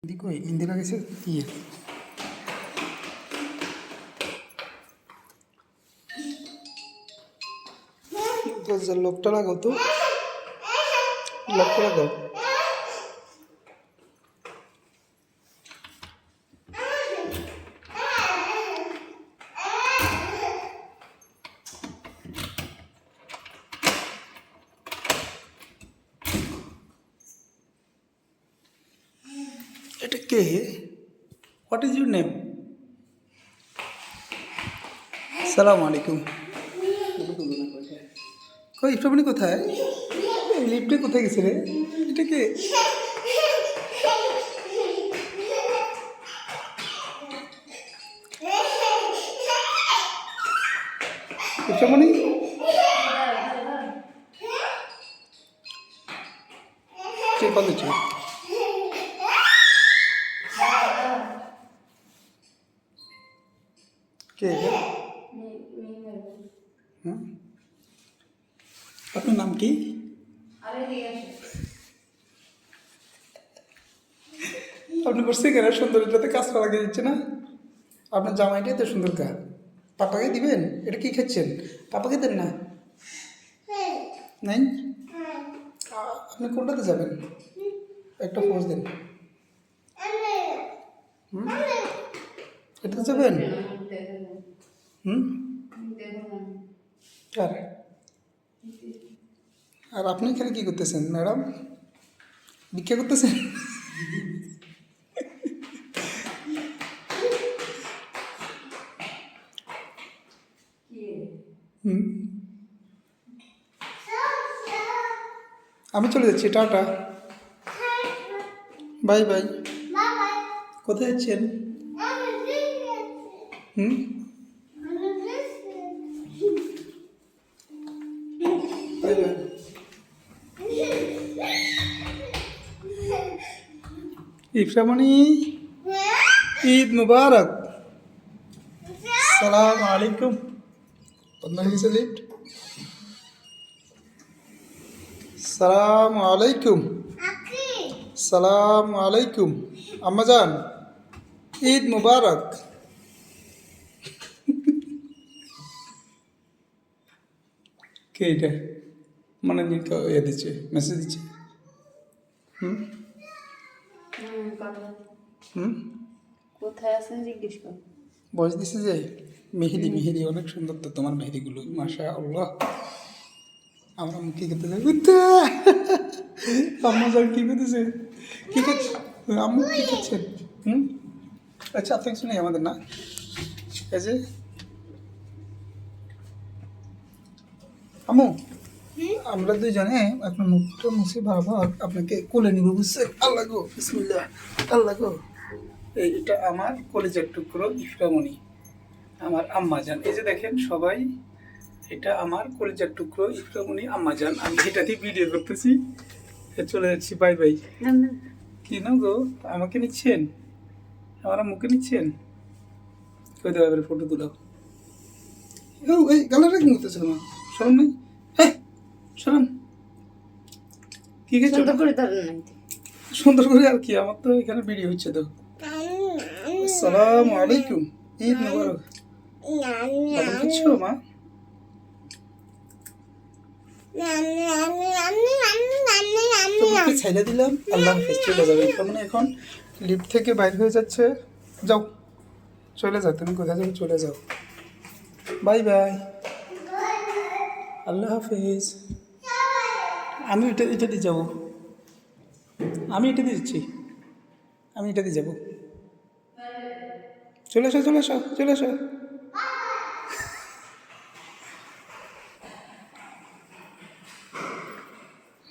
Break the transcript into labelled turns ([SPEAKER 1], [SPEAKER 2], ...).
[SPEAKER 1] देखो इंदिरा कैसे की है। तो लोकटा लगाओ तो लोकटा लगाओ। এটা কে? What is your name? সালাম আলাইকুম। কই ইফরামণি কোথায়? এই লিফটে কোথায় গেছে রে? এটা কে? ইফরামণি কে কল দিচ্ছে? কে? हाँ আপনার নাম কি? আপনি বসছে কেন? সুন্দর এটাতে কাজটা লাগিয়ে দিচ্ছে না? আপনার জামাইটাই তো সুন্দর কাজ। পাপাকে দিবেন? এটা কি খাচ্ছেন? পাপাকে দেন না? নাই? আপনি কোনটাতে যাবেন? একটা পোজ দেন। এটাতে যাবেন? আর আর আপনি এখানে কি করতেছেন ম্যাডাম? ভিক্ষা করতেছেন? আমি চলে যাচ্ছি, টাটা, বাই বাই। কোথায় যাচ্ছেন? Bye bye. ইফরামণি ঈদ মুবারক। সালাম আলাইকুম। বন্ধ হয়ে গেছে লিফট। সালাম আলাইকুম। সালাম আলাইকুম আম্মাজান, ঈদ মুবারক। কে এটা? মানে ইয়ে দিচ্ছে, মেসেজ দিচ্ছে।
[SPEAKER 2] কোথায় আছেন জিজ্ঞেস কর।
[SPEAKER 1] বয়স দিছে যে মেহেদি, মেহেদি অনেক সুন্দর তো তোমার মেহেদিগুলো, মাশা আল্লাহ। আমরা মুখ কি করতে যাই? আম্মা যান কি করতেছে? কি করছে আম্মু? কি করছেন? আচ্ছা এত কিছু নেই আমাদের না। এই যে আম্মু, আমরা দুইজনে এখন মুখটা মুছে ভাবো আপনাকে কোলে নিব, বুঝছে? আল্লাহ গো, বিসমিল্লাহ, আল্লাহ গো। এটা আমার কলেজের টুকরো ইফরামণি, আমার আম্মাজান। এই যে দেখেন সবাই, এটা আমার কলেজের টুকরো ইফরামণি আম্মাজান। আমি এটাতেই ভিডিও করতেছি। চলে যাচ্ছি, বাই বাই। কি না গো, আমাকে নিচ্ছেন? আমার মুখে নিচ্ছেন? কই দেবো এবারে ফটো তুলো। এই গালাটা কি করতেছে? আমার শরম নেই? হ্যাঁ শরম। কি
[SPEAKER 2] সুন্দর করে ধরেন নাই।
[SPEAKER 1] সুন্দর করে আর কি, আমার তো এখানে ভিডিও হচ্ছে তো। আসসালামু আলাইকুম, ঈদ মুবারক। বাদাম খাচ্ছ মা? তোমাকে ছেড়ে দিলাম, আল্লাহ হাফেজ, চলে যাবে। মানে এখন লিফট থেকে বাইর হয়ে যাচ্ছে। যাও, চলে যাও। তুমি কোথায় যাবে? চলে যাও, বাই বাই, আল্লাহ হাফেজ। আমি এটা দিয়ে যাবো, আমি এটা দিয়ে যাচ্ছি, আমি এটা দিয়ে যাবো। চলে আসো, চলে আসো, চলে আসো।